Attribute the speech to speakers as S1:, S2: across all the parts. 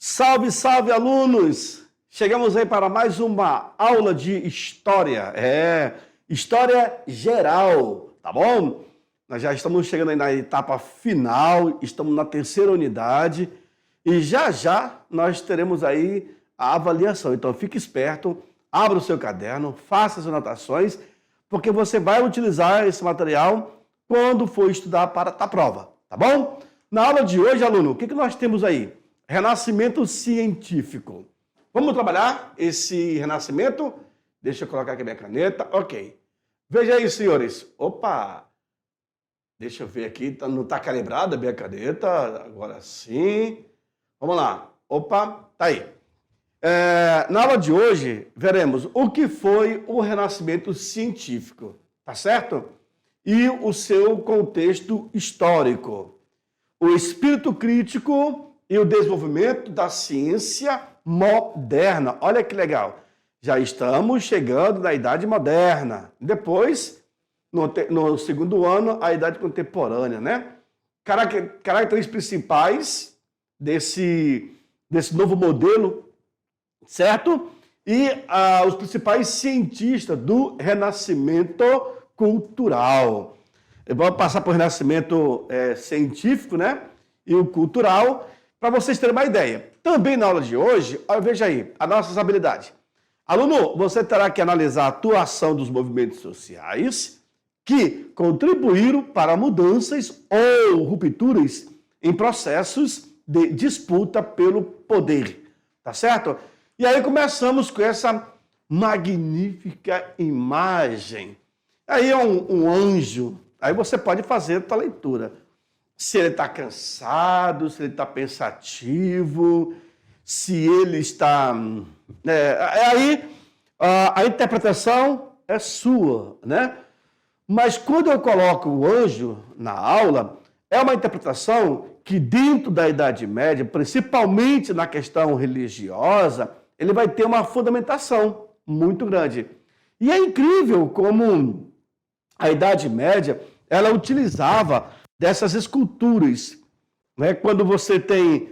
S1: Salve, salve, alunos! Chegamos aí para mais uma aula de história. História geral, tá bom? Nós já estamos chegando aí na etapa final, estamos na terceira unidade e já nós teremos aí a avaliação. Então fique esperto, abra o seu caderno, faça as anotações, porque você vai utilizar esse material quando for estudar para a prova, tá bom? Na aula de hoje, aluno, o que nós temos aí? Renascimento científico. Vamos trabalhar esse renascimento? Deixa eu colocar aqui minha caneta. Ok. Veja aí, senhores. Opa! Deixa eu ver aqui. Não está calibrada a minha caneta. Agora sim. Vamos lá. Opa, tá aí. Na aula de hoje, veremos o que foi o renascimento científico. Tá certo? E o seu contexto histórico. O espírito crítico e o desenvolvimento da ciência moderna. Olha que legal. Já estamos chegando na Idade Moderna. Depois, no segundo ano, a Idade Contemporânea, né? Características principais desse novo modelo, certo? E os principais cientistas do Renascimento cultural. Vamos passar por renascimento científico, né? E o cultural, para vocês terem uma ideia. Também na aula de hoje, veja aí, as nossas habilidades. Aluno, você terá que analisar a atuação dos movimentos sociais que contribuíram para mudanças ou rupturas em processos de disputa pelo poder. Tá certo? E aí começamos com essa magnífica imagem. Aí é um anjo. Aí você pode fazer a sua leitura. Se ele está cansado, se ele está pensativo, se ele está... Aí a interpretação é sua, né? Mas quando eu coloco o anjo na aula, é uma interpretação que dentro da Idade Média, principalmente na questão religiosa, ele vai ter uma fundamentação muito grande. E é incrível como a Idade Média, ela utilizava dessas esculturas, né? Quando você tem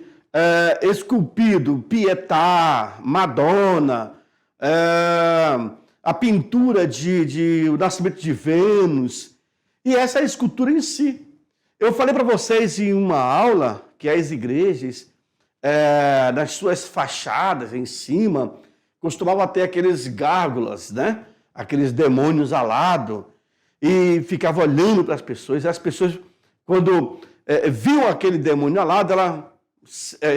S1: esculpido Pietà, Madonna, a pintura o nascimento de Vênus, e essa escultura em si. Eu falei para vocês em uma aula que as igrejas, nas suas fachadas em cima, costumavam ter aqueles gárgulas, né? Aqueles demônios alados, e ficava olhando para as pessoas, e as pessoas, quando viam aquele demônio alado, ela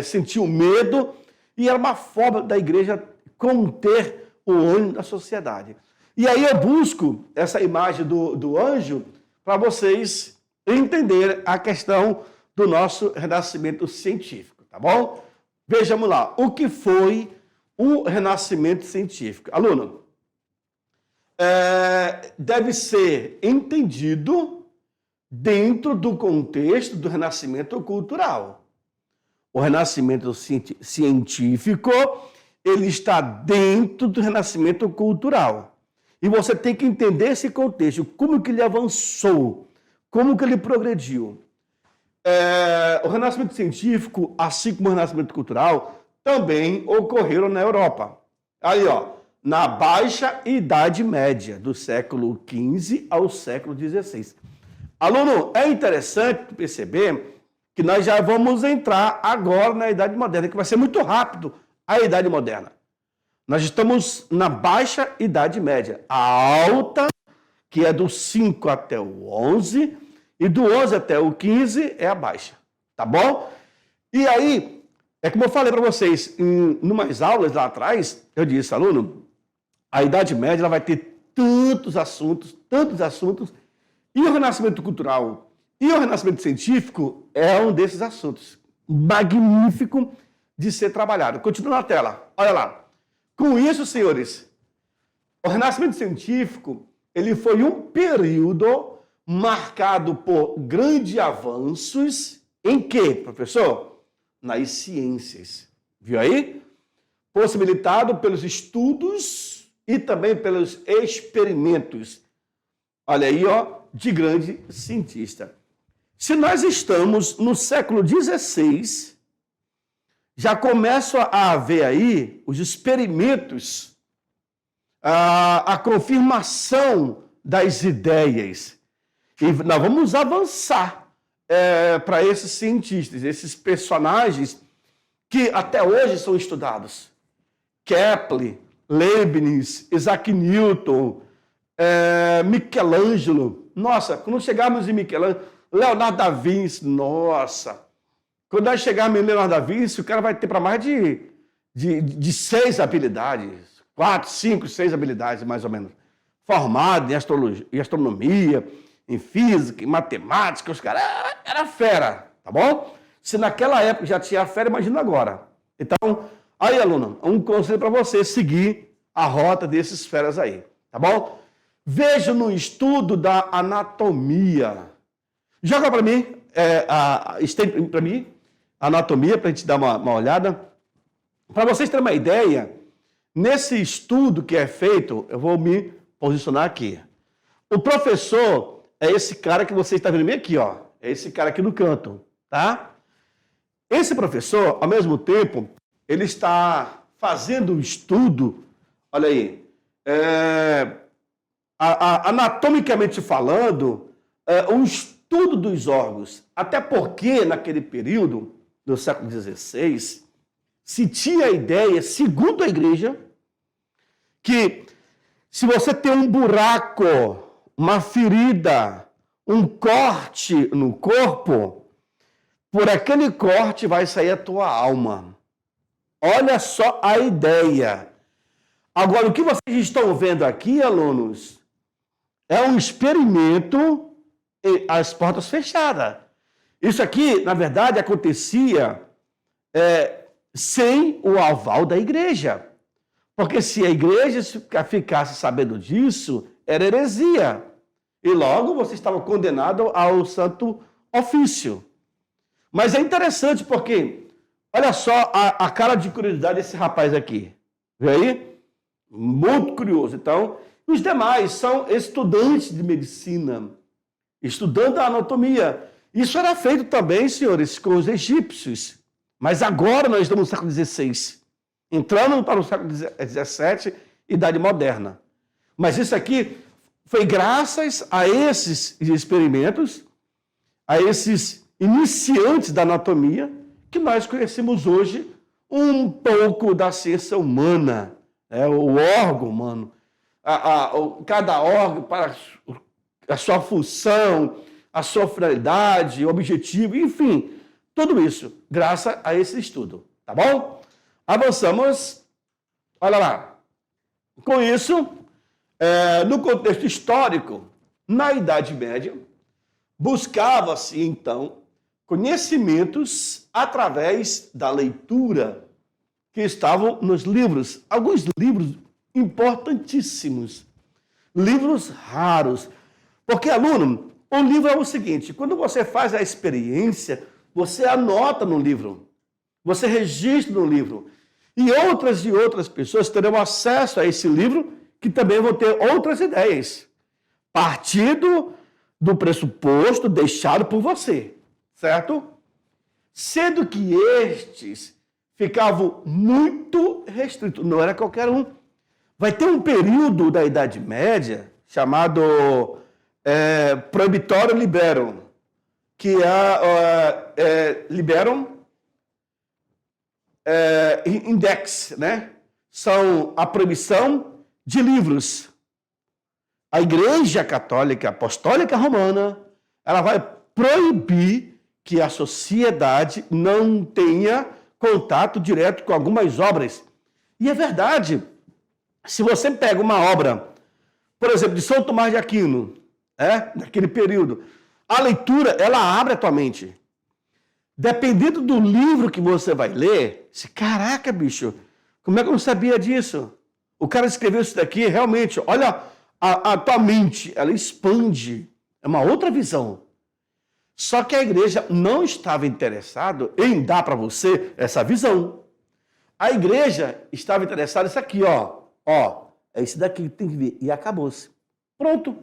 S1: sentiu medo, e era uma forma da igreja conter o ânimo da sociedade. E aí eu busco essa imagem do anjo para vocês entenderem a questão do nosso renascimento científico, tá bom? Vejamos lá, o que foi o renascimento científico? Aluno, deve ser entendido dentro do contexto do renascimento cultural. O renascimento científico, ele está dentro do renascimento cultural. E você tem que entender esse contexto, como que ele avançou, como que ele progrediu. O renascimento científico, assim como o renascimento cultural, também ocorreram na Europa. Aí, ó, na Baixa Idade Média, do século XV ao século XVI. Aluno, é interessante perceber que nós já vamos entrar agora na Idade Moderna, que vai ser muito rápido a Idade Moderna. Nós estamos na Baixa Idade Média. A alta, que é do 5 até o 11, e do 11 até o 15 é a baixa. Tá bom? E aí, é como eu falei para vocês, em umas aulas lá atrás, eu disse, aluno, a Idade Média ela vai ter tantos assuntos, e o renascimento cultural e o renascimento científico é um desses assuntos. Magnífico de ser trabalhado. Continua na tela, olha lá. Com isso, senhores, o renascimento científico ele foi um período marcado por grandes avanços em quê, professor? Nas ciências. Viu aí? Possibilitado pelos estudos e também pelos experimentos. Olha aí, ó, de grande cientista. Se nós estamos no século XVI, já começam a haver aí os experimentos, a confirmação das ideias. E nós vamos avançar para esses cientistas, esses personagens que até hoje são estudados. Kepler, Leibniz, Isaac Newton, Michelangelo. Nossa, quando chegarmos em Michelangelo, Leonardo da Vinci, nossa. Quando nós chegarmos em Leonardo da Vinci, o cara vai ter para mais de 6 habilidades. 4, 5, 6 habilidades, mais ou menos. Formado em astronomia, em física, em matemática, os caras era fera, tá bom? Se naquela época já tinha fera, imagina agora. Então, aí, aluno, um conselho para você seguir a rota desses feras aí, tá bom? Veja no estudo da anatomia. Joga para mim, estende para mim, a anatomia, para a gente dar uma olhada. Para vocês terem uma ideia, nesse estudo que é feito, eu vou me posicionar aqui. O professor é esse cara que você está vendo bem aqui, ó. É esse cara aqui no canto, tá? Esse professor, ao mesmo tempo, ele está fazendo um estudo, olha aí, anatomicamente falando, um estudo dos órgãos. Até porque, naquele período, do século XVI, se tinha a ideia, segundo a igreja, que se você tem um buraco, uma ferida, um corte no corpo, por aquele corte vai sair a tua alma. Olha só a ideia. Agora, o que vocês estão vendo aqui, alunos, é um experimento às portas fechadas. Isso aqui, na verdade, acontecia sem o aval da igreja. Porque se a igreja ficasse sabendo disso, era heresia. E logo você estava condenado ao santo ofício. Mas é interessante porque, olha só a cara de curiosidade desse rapaz aqui. Vê aí? Muito curioso. Então, os demais são estudantes de medicina, estudando a anatomia. Isso era feito também, senhores, com os egípcios. Mas agora nós estamos no século XVI. Entrando para o século XVII, Idade Moderna. Mas isso aqui foi graças a esses experimentos, a esses iniciantes da anatomia, que nós conhecemos hoje um pouco da ciência humana, o órgão humano. Cada órgão para a sua função, a sua finalidade, objetivo, enfim, tudo isso, graças a esse estudo, tá bom? Avançamos, olha lá. Com isso, no contexto histórico, na Idade Média, buscava-se, então, conhecimentos através da leitura que estavam nos livros. Alguns livros importantíssimos, livros raros. Porque, aluno, o livro é o seguinte, quando você faz a experiência, você anota no livro, você registra no livro. E outras pessoas terão acesso a esse livro que também vão ter outras ideias, partindo do pressuposto deixado por você, certo? Sendo que estes ficavam muito restritos, não era qualquer um. Vai ter um período da Idade Média chamado Prohibitório Liberum, que Liberum Index, né? São a proibição de livros. A Igreja Católica Apostólica Romana, ela vai proibir que a sociedade não tenha contato direto com algumas obras. E é verdade. Se você pega uma obra, por exemplo, de São Tomás de Aquino, naquele período, a leitura, ela abre a tua mente. Dependendo do livro que você vai ler, caraca, bicho, como é que eu não sabia disso? O cara escreveu isso daqui, realmente, olha, a tua mente, ela expande, é uma outra visão. Só que a igreja não estava interessada em dar para você essa visão. A igreja estava interessada nisso aqui, ó, é isso daqui que tem que ver, e acabou-se. Pronto,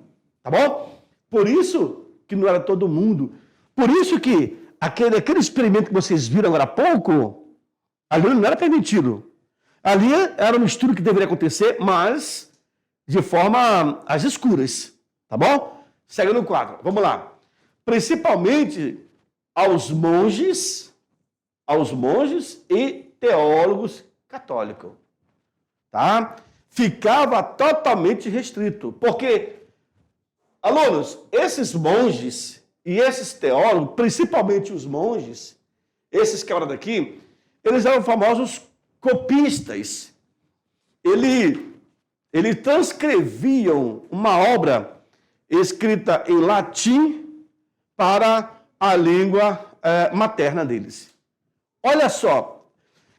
S1: tá bom? Por isso que não era todo mundo, por isso que aquele experimento que vocês viram agora há pouco, Ali não era permitido. Ali era um estudo que deveria acontecer, mas de forma às escuras. Tá bom? Segue no quadro. Vamos lá. Principalmente aos monges e teólogos católicos. Tá? Ficava totalmente restrito. Porque, alunos, esses monges e esses teólogos, principalmente os monges, esses caras daqui, eles eram famosos copistas. Eles transcreviam uma obra escrita em latim para a língua materna deles. Olha só,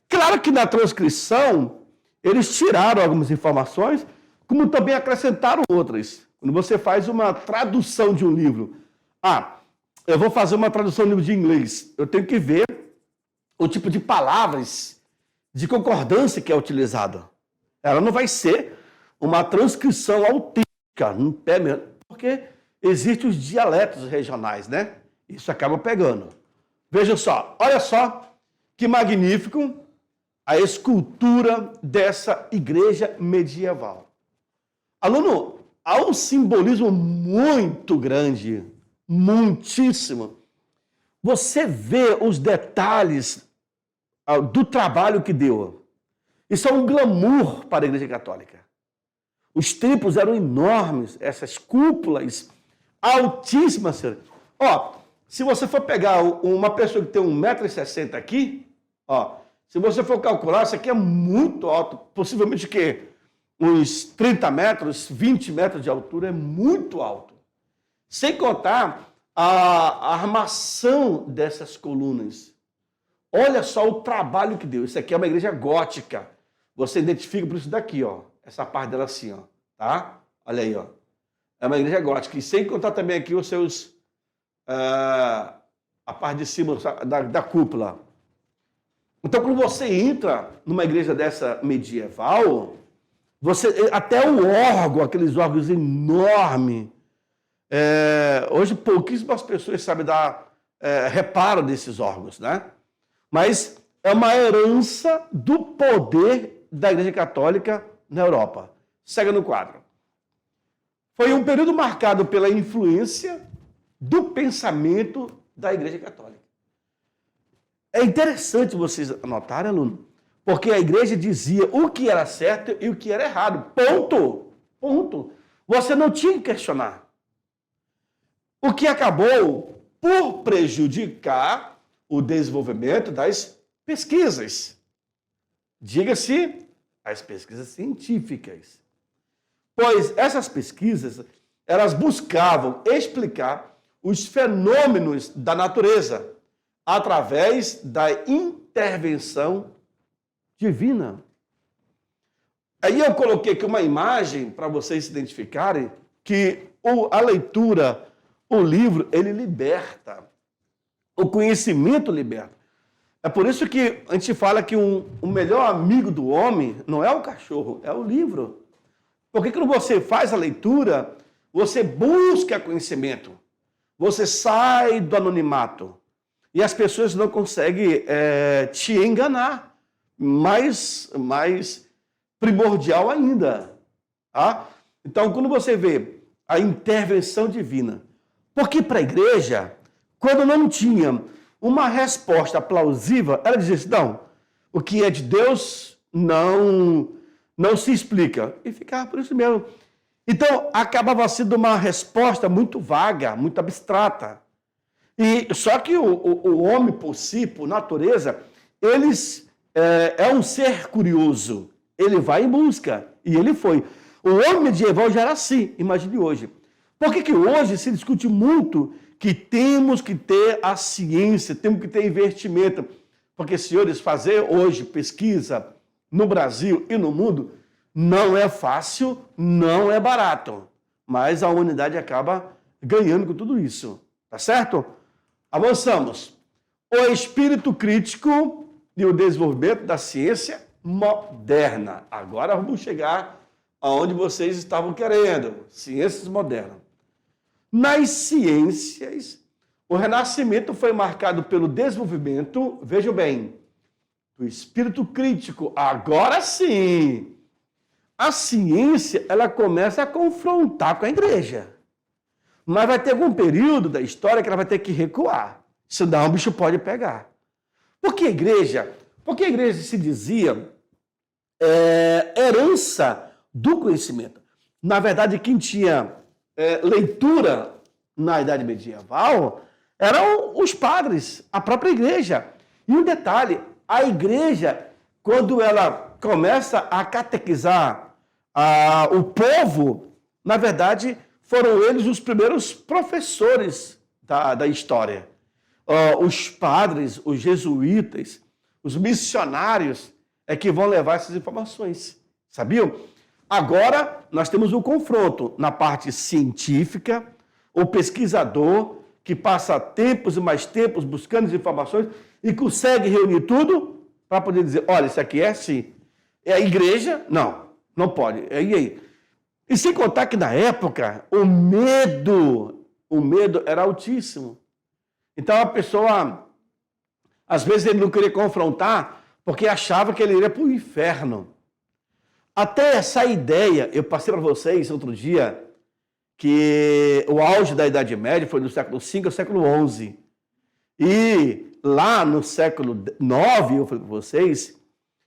S1: claro que na transcrição eles tiraram algumas informações, como também acrescentaram outras. Quando você faz uma tradução de um livro, eu vou fazer uma tradução de um livro de inglês, eu tenho que ver o tipo de palavras de concordância que é utilizada. Ela não vai ser uma transcrição autêntica, no pé mesmo, porque existem os dialetos regionais, né? Isso acaba pegando. Veja só, olha só que magnífico a escultura dessa igreja medieval. Aluno, há um simbolismo muito grande, muitíssimo. Você vê os detalhes do trabalho que deu. Isso é um glamour para a Igreja Católica. Os templos eram enormes, essas cúpulas altíssimas. Se você for pegar uma pessoa que tem 1,60 m aqui, se você for calcular, isso aqui é muito alto, possivelmente uns 30 metros, 20 metros de altura, é muito alto. Sem contar a armação dessas colunas. Olha só o trabalho que deu. Isso aqui é uma igreja gótica. Você identifica por isso daqui, essa parte dela assim, tá? Olha aí, É uma igreja gótica. E sem contar também aqui os seus... a parte de cima da cúpula. Então, quando você entra numa igreja dessa medieval, até o órgão, aqueles órgãos enormes, hoje pouquíssimas pessoas sabem dar reparo desses órgãos, né? Mas é uma herança do poder da Igreja Católica na Europa. Segue no quadro. Foi um período marcado pela influência do pensamento da Igreja Católica. É interessante vocês anotarem, aluno, porque a igreja dizia o que era certo e o que era errado. Ponto. Ponto. Você não tinha que questionar. O que acabou por prejudicar o desenvolvimento das pesquisas. Diga-se, as pesquisas científicas. Pois essas pesquisas, elas buscavam explicar os fenômenos da natureza através da intervenção divina. Aí eu coloquei aqui uma imagem para vocês se identificarem que a leitura, o livro, ele liberta. O conhecimento liberta. É por isso que a gente fala que o melhor amigo do homem não é o cachorro, é o livro. Porque quando você faz a leitura, você busca conhecimento. Você sai do anonimato. E as pessoas não conseguem te enganar. Mais primordial ainda. Tá? Então, quando você vê a intervenção divina, porque para a igreja, quando não tinha uma resposta plausível, ela dizia assim, não, o que é de Deus não se explica. E ficava por isso mesmo. Então, acabava sendo uma resposta muito vaga, muito abstrata. E só que o homem, por si, por natureza, é um ser curioso. Ele vai em busca. E ele foi. O homem medieval já era assim, imagine hoje. Por que hoje se discute muito que temos que ter a ciência, temos que ter investimento? Porque, senhores, fazer hoje pesquisa no Brasil e no mundo não é fácil, não é barato. Mas a humanidade acaba ganhando com tudo isso. Tá certo? Avançamos. O espírito crítico e o desenvolvimento da ciência moderna. Agora vamos chegar aonde vocês estavam querendo. Ciências modernas. Nas ciências, o Renascimento foi marcado pelo desenvolvimento, vejam bem, do espírito crítico. Agora sim, a ciência ela começa a confrontar com a igreja. Mas vai ter algum período da história que ela vai ter que recuar. Senão o bicho pode pegar. Por que a igreja? Porque a igreja se dizia herança do conhecimento. Na verdade, quem tinha leitura na Idade Medieval eram os padres, a própria igreja. E um detalhe, a igreja, quando ela começa a catequizar o povo, na verdade, foram eles os primeiros professores da história. Os padres, os jesuítas, os missionários é que vão levar essas informações. Sabiam? Agora, nós temos um confronto na parte científica, o pesquisador que passa tempos e mais tempos buscando as informações e consegue reunir tudo para poder dizer, olha, isso aqui é assim. É a igreja? Não, não pode. E aí? E sem contar que na época, o medo era altíssimo. Então a pessoa, às vezes ele não queria confrontar porque achava que ele iria para o inferno. Até essa ideia, eu passei para vocês outro dia, que o auge da Idade Média foi do século V ao século XI. E lá no século IX, eu falei para vocês,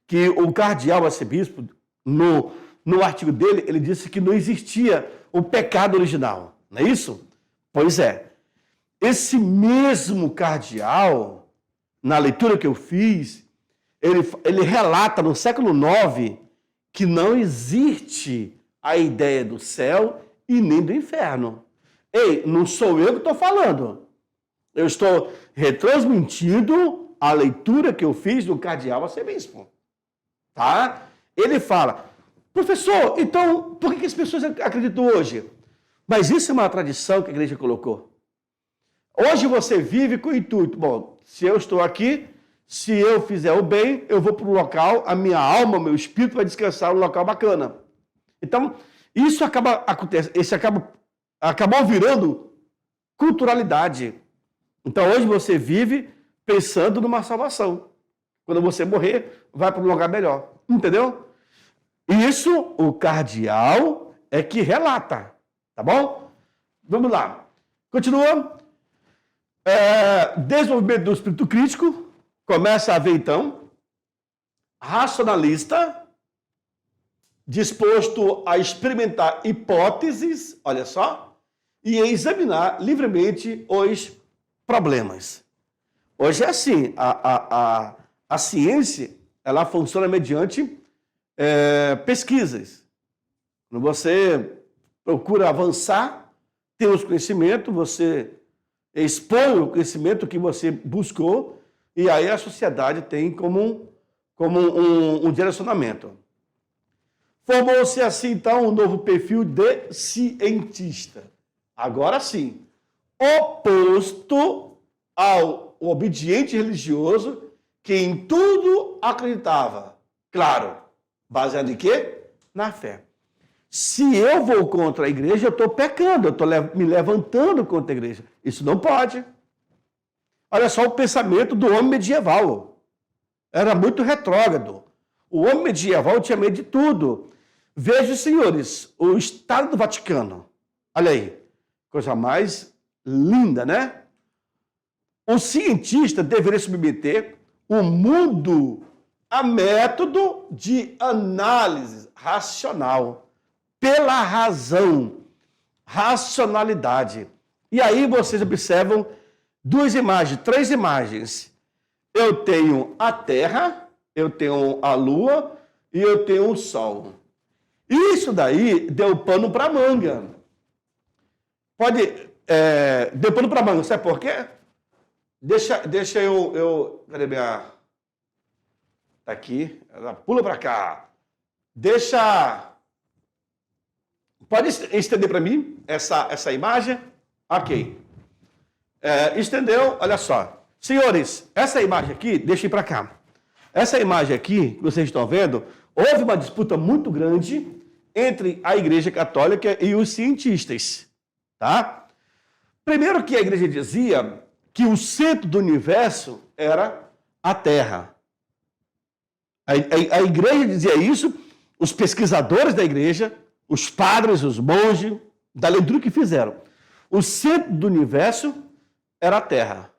S1: que o cardeal arcebispo, no artigo dele, ele disse que não existia o pecado original. Não é isso? Pois é. Esse mesmo cardeal, na leitura que eu fiz, ele relata no século IX que não existe a ideia do céu e nem do inferno. Ei, não sou eu que estou falando. Eu estou retransmitindo a leitura que eu fiz do cardeal arcebispo. Tá? Ele fala, professor, então por que as pessoas acreditam hoje? Mas isso é uma tradição que a igreja colocou. Hoje você vive com o intuito. Bom, se eu estou aqui, se eu fizer o bem, eu vou para um local, a minha alma, o meu espírito vai descansar num local bacana. Então, isso acabou virando culturalidade. Então, hoje você vive pensando numa salvação. Quando você morrer, vai para um lugar melhor. Entendeu? Isso o cardeal é que relata. Tá bom? Vamos lá. Continua. Desenvolvimento do espírito crítico. Começa a haver, então, racionalista, disposto a experimentar hipóteses, olha só, e a examinar livremente os problemas. Hoje é assim, a ciência, ela funciona mediante pesquisas. Quando você procura avançar, tem os conhecimentos, você expõe o conhecimento que você buscou, e aí a sociedade tem como um direcionamento. Formou-se assim, então, um novo perfil de cientista. Agora sim, oposto ao obediente religioso que em tudo acreditava. Claro, baseado em quê? Na fé. Se eu vou contra a igreja, eu estou pecando, eu estou me levantando contra a igreja. Isso não pode. Olha só o pensamento do homem medieval. Era muito retrógrado. O homem medieval tinha medo de tudo. Vejam, senhores, o Estado do Vaticano. Olha aí, coisa mais linda, né? O cientista deveria submeter o mundo a método de análise racional, pela razão, racionalidade. E aí vocês observam três imagens. Eu tenho a Terra, eu tenho a Lua e eu tenho o Sol. Isso daí deu pano para manga. Deu pano para manga, sabe por quê? Deixa eu... Cadê minha... Tá aqui. Ela pula para cá. Pode estender para mim essa imagem? Ok. Estendeu, olha só. Senhores, essa imagem aqui, deixa eu ir para cá. Essa imagem aqui, que vocês estão vendo, houve uma disputa muito grande entre a Igreja Católica e os cientistas. Tá? Primeiro que a Igreja dizia que o centro do universo era a Terra. A igreja dizia isso, os pesquisadores da igreja, os padres, os monges, da leitura que fizeram. O centro do universo era a Terra.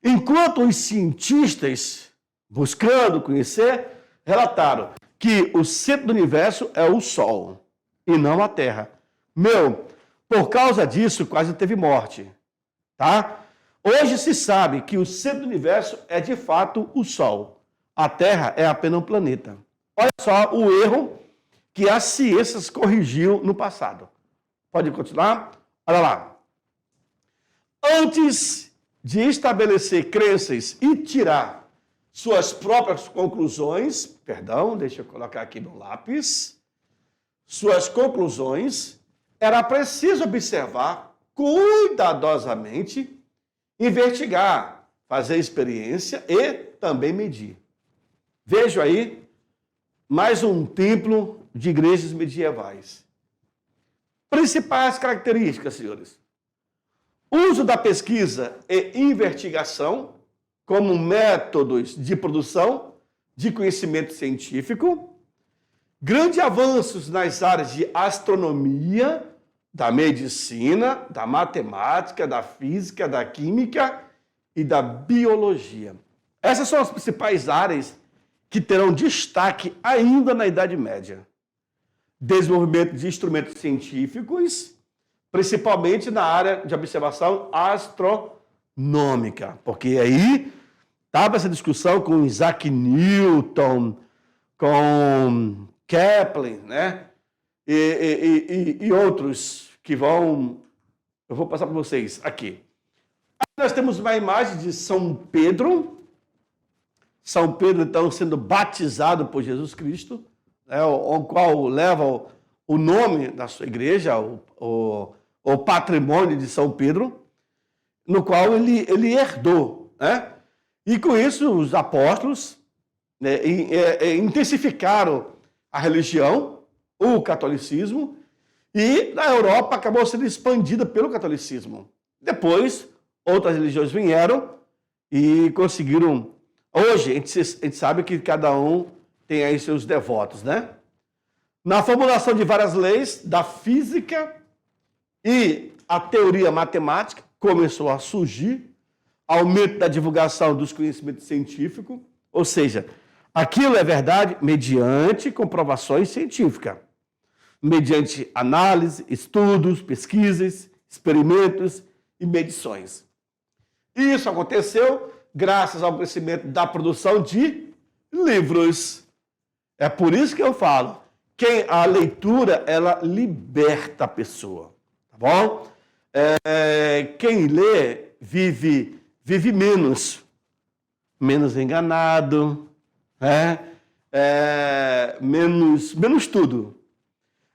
S1: Enquanto os cientistas, buscando conhecer, relataram que o centro do universo é o Sol e não a Terra. Por causa disso, quase teve morte. Tá? Hoje se sabe que o centro do universo é de fato o Sol. A Terra é apenas um planeta. Olha só o erro que a ciência corrigiu no passado. Pode continuar? Olha lá. Antes de estabelecer crenças e tirar suas próprias conclusões, deixa eu colocar aqui no lápis, suas conclusões, era preciso observar cuidadosamente, investigar, fazer experiência e também medir. Vejo aí mais um templo de igrejas medievais. Principais características, senhores. Uso da pesquisa e investigação como métodos de produção de conhecimento científico. Grandes avanços nas áreas de astronomia, da medicina, da matemática, da física, da química e da biologia. Essas são as principais áreas que terão destaque ainda na Idade Média. Desenvolvimento de instrumentos científicos, principalmente na área de observação astronômica, porque aí estava essa discussão com Isaac Newton, com Kepler, né? E outros que eu vou passar para vocês aqui. Nós temos uma imagem de São Pedro, então, sendo batizado por Jesus Cristo, né, o qual leva o nome da sua igreja, o patrimônio de São Pedro, no qual ele herdou. Né? E com isso, os apóstolos intensificaram a religião, o catolicismo, e na Europa acabou sendo expandida pelo catolicismo. Depois, outras religiões vieram e conseguiram. Hoje, a gente sabe que cada um tem aí seus devotos, né? Na formulação de várias leis da física e a teoria matemática começou a surgir, aumento da divulgação dos conhecimentos científicos, ou seja, aquilo é verdade mediante comprovações científicas, mediante análise, estudos, pesquisas, experimentos e medições. E isso aconteceu graças ao crescimento da produção de livros. É por isso que eu falo, que a leitura, ela liberta a pessoa, tá bom? Quem lê vive menos enganado, menos tudo.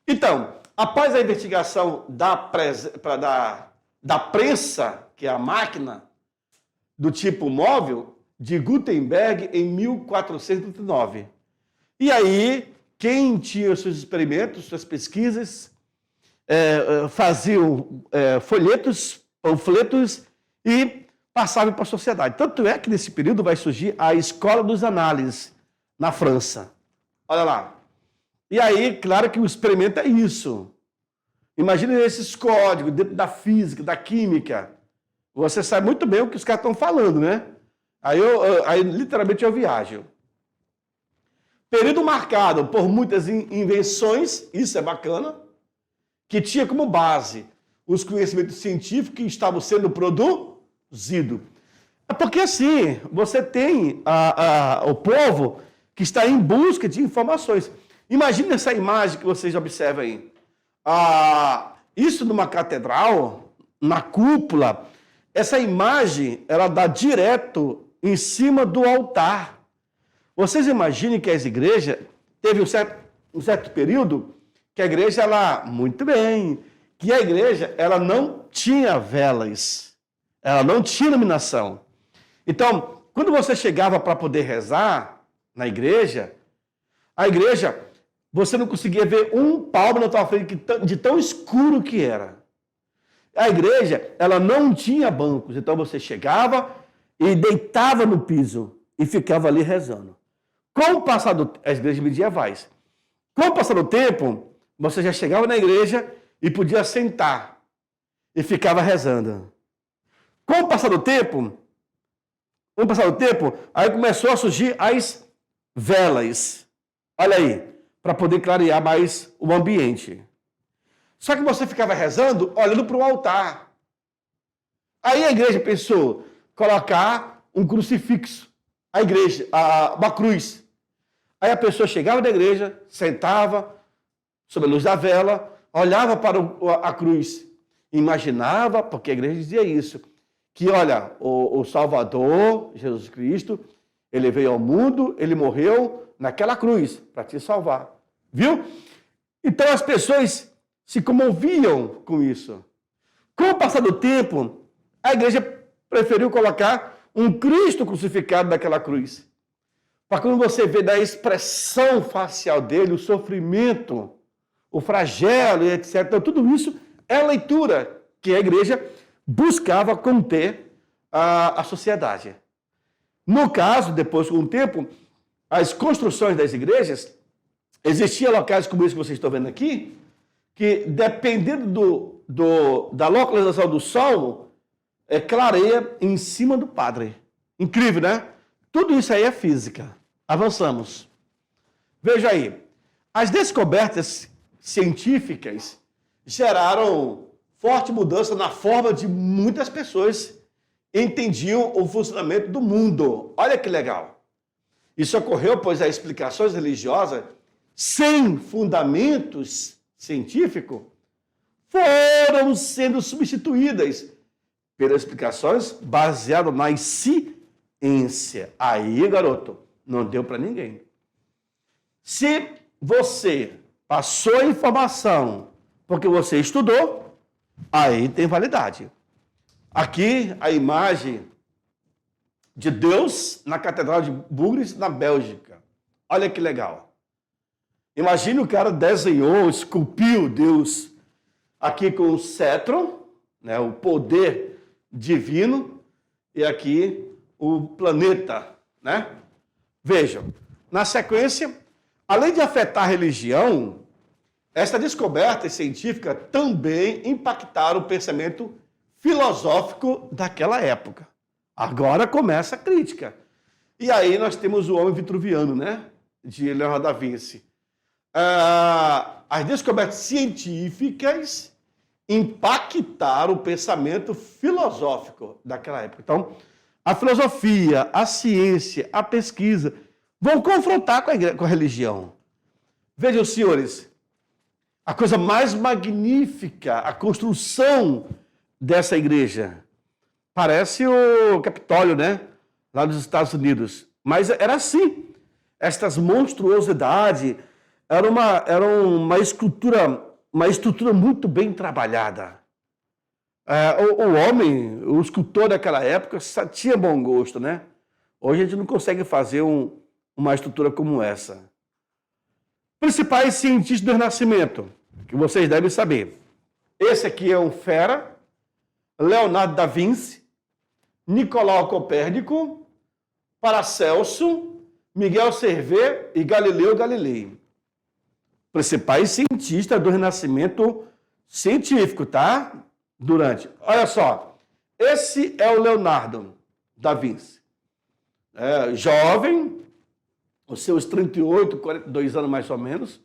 S1: Então, após a investigação da prensa, que é a máquina do tipo móvel, de Gutenberg em 1439. E aí, quem tinha seus experimentos, suas pesquisas, faziam folhetos, panfletos e passavam para a sociedade. Tanto é que nesse período vai surgir a Escola dos Análises, na França. Olha lá. E aí, claro que o experimento é isso. Imagina esses códigos dentro da física, da química. Você sabe muito bem o que os caras estão falando, né? Aí literalmente eu viajo. Período marcado por muitas invenções, isso é bacana, que tinha como base os conhecimentos científicos que estavam sendo produzidos. É porque assim, você tem o povo que está em busca de informações. Imagine essa imagem que vocês observam aí. Isso numa catedral, na cúpula, essa imagem, ela dá direto em cima do altar. Vocês imaginem que as igrejas, teve um certo período, que a igreja, que a igreja, ela não tinha velas, ela não tinha iluminação. Então, quando você chegava para poder rezar na igreja, a igreja, você não conseguia ver um palmo na tua frente de tão escuro que era. A igreja, ela não tinha bancos, então você chegava e deitava no piso e ficava ali rezando. Com o passar do as igrejas medievais, com o passar do tempo, você já chegava na igreja e podia sentar e ficava rezando. Com o passar do tempo, aí começou a surgir as velas. Olha aí, para poder clarear mais o ambiente. Só que você ficava rezando olhando para o altar. Aí a igreja pensou colocar um crucifixo. Uma cruz. Aí a pessoa chegava na igreja, sentava sob a luz da vela, olhava para a cruz, imaginava, porque a igreja dizia isso, que olha, o Salvador, Jesus Cristo, ele veio ao mundo, ele morreu naquela cruz para te salvar. Viu? Então as pessoas se comoviam com isso. Com o passar do tempo, a igreja preferiu colocar um Cristo crucificado naquela cruz. Para quando você vê da expressão facial dele, o sofrimento, o flagelo, etc. Então, tudo isso é a leitura que a igreja buscava conter a sociedade. No caso, depois, com o tempo, as construções das igrejas, existiam locais como esse que vocês estão vendo aqui, que dependendo da localização do sol, clareia em cima do padre. Incrível, né? Tudo isso aí é física. Avançamos. Veja aí. As descobertas científicas geraram forte mudança na forma de muitas pessoas entendiam o funcionamento do mundo. Olha que legal. Isso ocorreu pois as explicações religiosas sem fundamentos científicos foram sendo substituídas pelas explicações baseadas na ciência. Aí, garoto, não deu para ninguém. Se você passou a informação porque você estudou, aí tem validade. Aqui a imagem de Deus na Catedral de Bourges, na Bélgica. Olha que legal. Imagina o cara desenhou, esculpiu Deus aqui com o cetro, né, o poder divino, e aqui o planeta, né? Vejam, na sequência, além de afetar a religião, esta descoberta científica também impactaram o pensamento filosófico daquela época. Agora começa a crítica. E aí nós temos o Homem Vitruviano, né? De Leonardo da Vinci. As descobertas científicas impactaram o pensamento filosófico daquela época. Então, a filosofia, a ciência, a pesquisa vão confrontar com a religião. Vejam, senhores, a coisa mais magnífica, a construção dessa igreja. Parece o Capitólio, né? Lá dos Estados Unidos. Mas era assim. Estas monstruosidades era uma estrutura muito bem trabalhada. O homem, o escultor daquela época, tinha bom gosto, né? Hoje a gente não consegue fazer uma estrutura como essa. Principais cientistas do Renascimento, que vocês devem saber. Esse aqui é um fera, Leonardo da Vinci, Nicolau Copérnico, Paracelso, Miguel Servet e Galileu Galilei. Principais cientistas do Renascimento científico, tá? Olha só, esse é o Leonardo da Vinci. Jovem, os seus 38, 42 anos mais ou menos,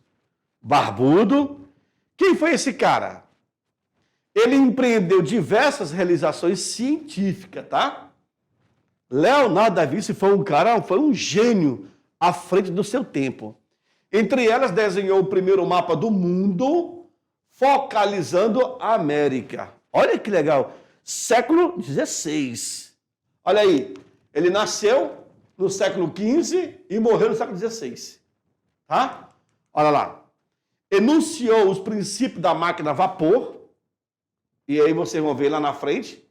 S1: barbudo. Quem foi esse cara? Ele empreendeu diversas realizações científicas, tá? Leonardo da Vinci foi um gênio à frente do seu tempo. Entre elas, desenhou o primeiro mapa do mundo, focalizando a América. Olha que legal. Século XVI. Olha aí, ele nasceu no século XV e morreu no século XVI. Tá? Olha lá. Enunciou os princípios da máquina a vapor, e aí vocês vão ver lá na frente.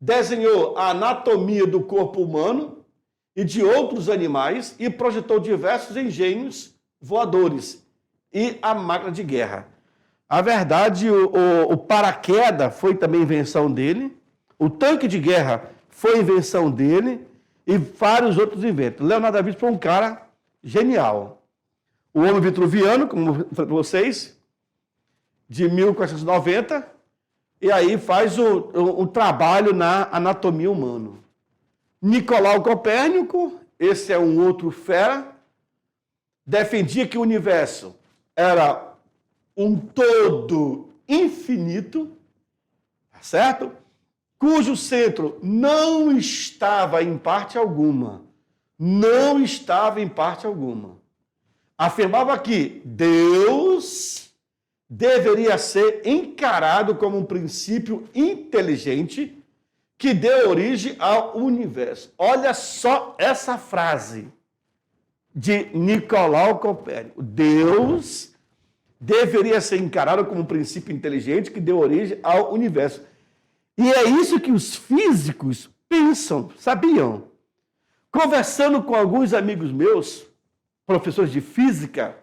S1: Desenhou a anatomia do corpo humano e de outros animais e projetou diversos engenhos voadores e a máquina de guerra. A verdade, o paraquedas foi também invenção dele, o tanque de guerra foi invenção dele e vários outros inventos. Leonardo da Vinci foi um cara genial. O homem vitruviano, como eu falei para vocês, de 1490, e aí faz o trabalho na anatomia humana. Nicolau Copérnico, esse é um outro fera, defendia que o universo era um todo infinito, tá certo? Cujo centro não estava em parte alguma. Não estava em parte alguma. Afirmava que Deus deveria ser encarado como um princípio inteligente que deu origem ao universo. Olha só essa frase de Nicolau Copérnico. Deus deveria ser encarado como um princípio inteligente que deu origem ao universo. E é isso que os físicos pensam, sabiam? Conversando com alguns amigos meus, professores de física,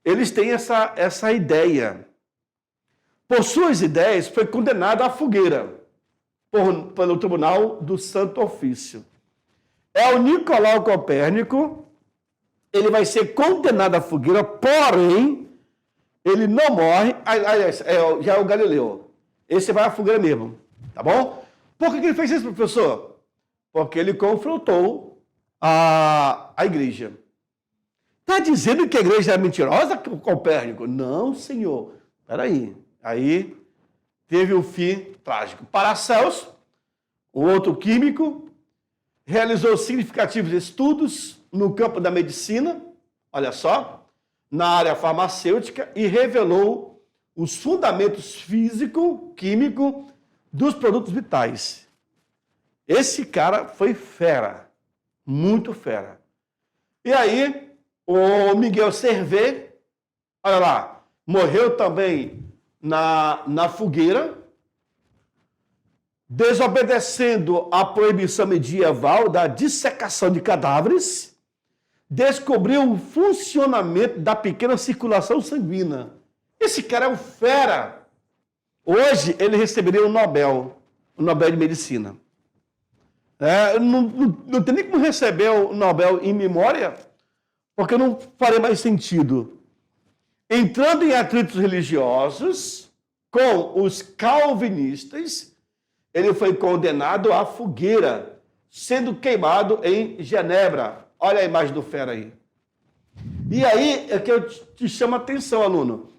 S1: eles têm essa ideia. Por suas ideias, foi condenado à fogueira pelo Tribunal do Santo Ofício. É o Nicolau Copérnico, ele vai ser condenado à fogueira, porém, ele não morre. Aliás, já é o Galileu. Esse vai à fogueira mesmo, tá bom? Por que ele fez isso, professor? Porque ele confrontou a igreja. Está dizendo que a igreja é mentirosa, Copérnico? Não, senhor. Espera aí. Aí teve um fim trágico. Paracelso, um outro químico, realizou significativos estudos no campo da medicina, olha só, na área farmacêutica, e revelou os fundamentos físico-químico dos produtos vitais. Esse cara foi fera, muito fera. E aí, o Miguel Servet, olha lá, morreu também na fogueira, desobedecendo a proibição medieval da dissecação de cadáveres, descobriu o funcionamento da pequena circulação sanguínea. Esse cara é um fera. Hoje ele receberia o Nobel de Medicina. Não tem nem como receber o Nobel em memória, porque não faria mais sentido. Entrando em atritos religiosos com os calvinistas, ele foi condenado à fogueira, sendo queimado em Genebra. Olha a imagem do fera aí. E aí é que eu te chamo a atenção, aluno.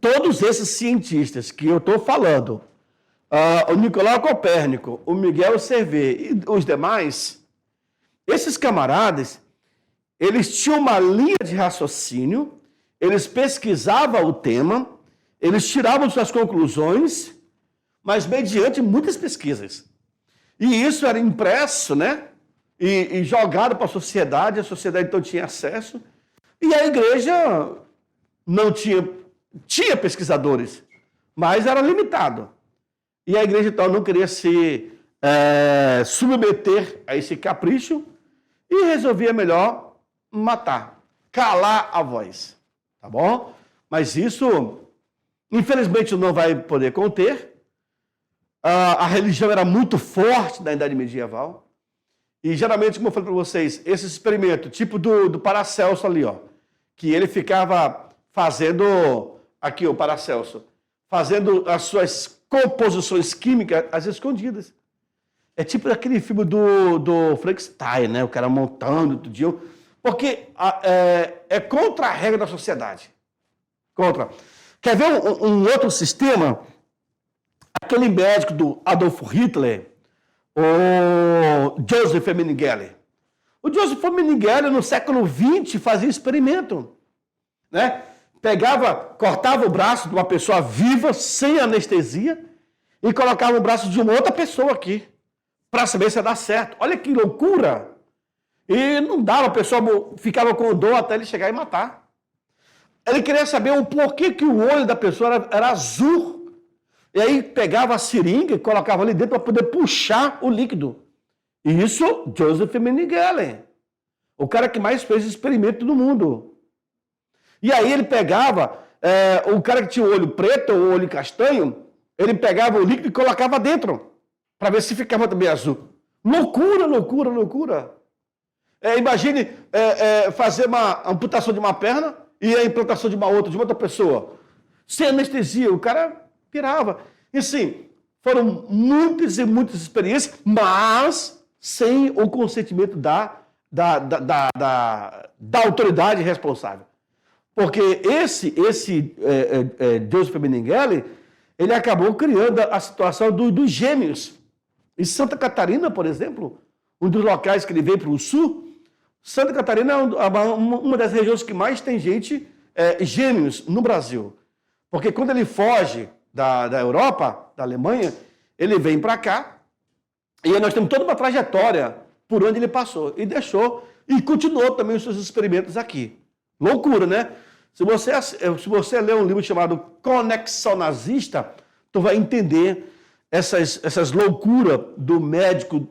S1: Todos esses cientistas que eu estou falando, o Nicolau Copérnico, o Miguel Servet e os demais, esses camaradas, eles tinham uma linha de raciocínio, eles pesquisavam o tema, eles tiravam suas conclusões, mas mediante muitas pesquisas. E isso era impresso, né? E jogado para a sociedade então tinha acesso, e a igreja não tinha pesquisadores, mas era limitado. E a igreja então não queria se submeter a esse capricho e resolvia melhor matar, calar a voz, tá bom? Mas isso, infelizmente, não vai poder conter. A religião era muito forte na Idade Medieval. E geralmente, como eu falei para vocês, esse experimento, tipo do Paracelso ali, ó, que ele ficava fazendo, aqui o Paracelso, fazendo as suas composições químicas às escondidas. É tipo aquele filme do Frankenstein, né? O cara montando tudo dia. Porque é contra a regra da sociedade. Contra. Quer ver um outro sistema? Aquele médico do Adolf Hitler, o Joseph Mengele. O Joseph Mengele, no século XX, fazia experimento. Né? Cortava o braço de uma pessoa viva, sem anestesia, e colocava o braço de uma outra pessoa aqui, para saber se ia dar certo. Olha que loucura! E não dava, a pessoa ficava com dor até ele chegar e matar. Ele queria saber o porquê que o olho da pessoa era azul. E aí pegava a seringa e colocava ali dentro para poder puxar o líquido. E isso, Joseph Mengele, o cara que mais fez experimento no mundo. E aí ele pegava, o cara que tinha o olho preto ou o olho castanho, ele pegava o líquido e colocava dentro, para ver se ficava também azul. Loucura, loucura, loucura. Imagine fazer uma amputação de uma perna e a implantação de uma outra pessoa. Sem anestesia, o cara pirava. E assim, foram muitas e muitas experiências, mas sem o consentimento da autoridade responsável. Porque esse Joseph Benengeli, ele acabou criando a situação dos gêmeos. Em Santa Catarina, por exemplo, um dos locais que ele veio para o sul, Santa Catarina é uma das regiões que mais tem gente gêmeos no Brasil. Porque quando ele foge da Europa, da Alemanha, ele vem para cá, e nós temos toda uma trajetória por onde ele passou. E deixou, e continuou também os seus experimentos aqui. Loucura, né? Se você ler um livro chamado Conexão Nazista, tu vai entender essas loucuras do médico,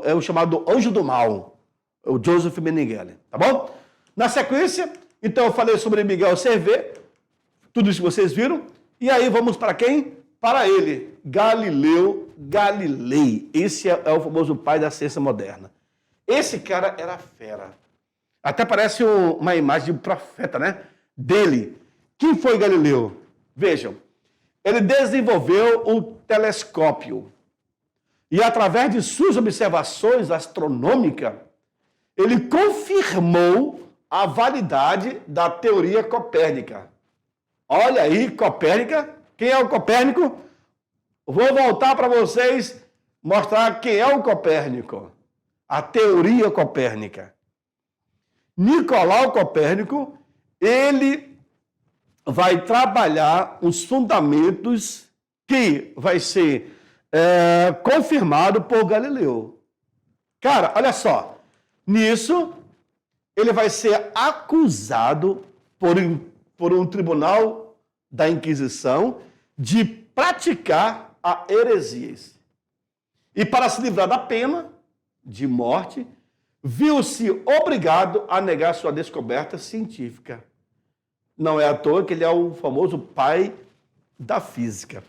S1: é o chamado Anjo do Mal, o Joseph Benengeli, tá bom? Na sequência, então eu falei sobre Miguel Servet, tudo isso que vocês viram, e aí vamos para quem? Para ele, Galileu Galilei. Esse é o famoso pai da ciência moderna. Esse cara era fera. Até parece uma imagem de um profeta, né? Dele. Quem foi Galileu? Vejam, ele desenvolveu o telescópio. E através de suas observações astronômicas, ele confirmou a validade da teoria copérnica. Olha aí, Copérnica. Quem é o Copérnico? Vou voltar para vocês mostrar quem é o Copérnico. A teoria copérnica. Nicolau Copérnico, ele vai trabalhar os fundamentos que vai ser confirmado por Galileu. Cara, olha só. Nisso, ele vai ser acusado por um tribunal da Inquisição de praticar a heresias. E para se livrar da pena de morte, viu-se obrigado a negar sua descoberta científica. Não é à toa que ele é o famoso pai da física.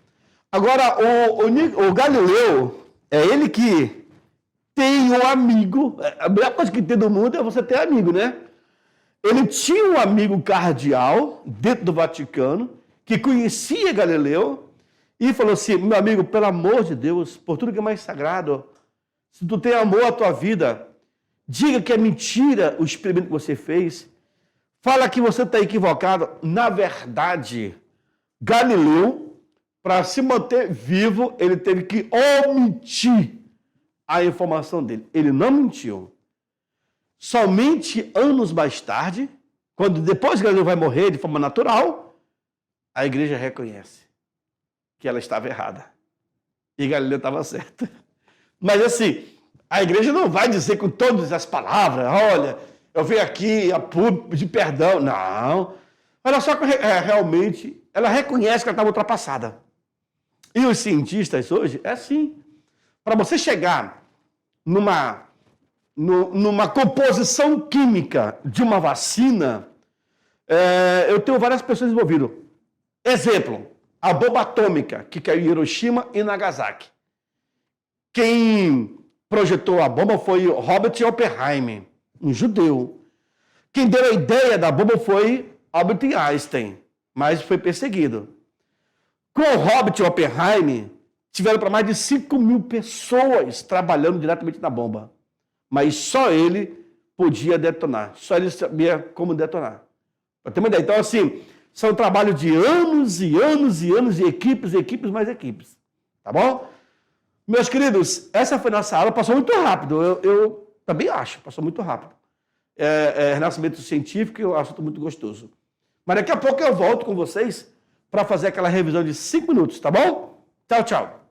S1: Agora, o Galileu, é ele que tem um amigo. A melhor coisa que tem do mundo é você ter amigo, né? Ele tinha um amigo cardeal dentro do Vaticano que conhecia Galileu e falou assim: meu amigo, pelo amor de Deus, por tudo que é mais sagrado, se tu tem amor à tua vida, diga que é mentira o experimento que você fez. Fala que você está equivocado. Na verdade, Galileu, para se manter vivo, ele teve que omitir a informação dele. Ele não mentiu. Somente anos mais tarde, quando depois Galileu vai morrer de forma natural, a igreja reconhece que ela estava errada. E Galileu estava certo. Mas assim, a igreja não vai dizer com todas as palavras: olha, eu venho aqui a público pedir perdão. Não. Olha só que realmente ela reconhece que ela estava ultrapassada. E os cientistas hoje é assim. Para você chegar numa composição química de uma vacina, eu tenho várias pessoas envolvidas. Exemplo, a bomba atômica que caiu em Hiroshima e Nagasaki. Quem projetou a bomba foi Robert Oppenheimer, um judeu. Quem deu a ideia da bomba foi Albert Einstein, mas foi perseguido. Com Robert Oppenheimer, tiveram para mais de 5.000 pessoas trabalhando diretamente na bomba. Mas só ele podia detonar. Só ele sabia como detonar. Para ter uma ideia. Então, assim, são trabalhos de anos e anos e anos, de equipes mais equipes. Tá bom? Meus queridos, essa foi nossa aula. Passou muito rápido. Eu também acho. Passou muito rápido. Renascimento científico é um assunto muito gostoso. Mas daqui a pouco eu volto com vocês para fazer aquela revisão de 5 minutos, tá bom? Tchau, tchau.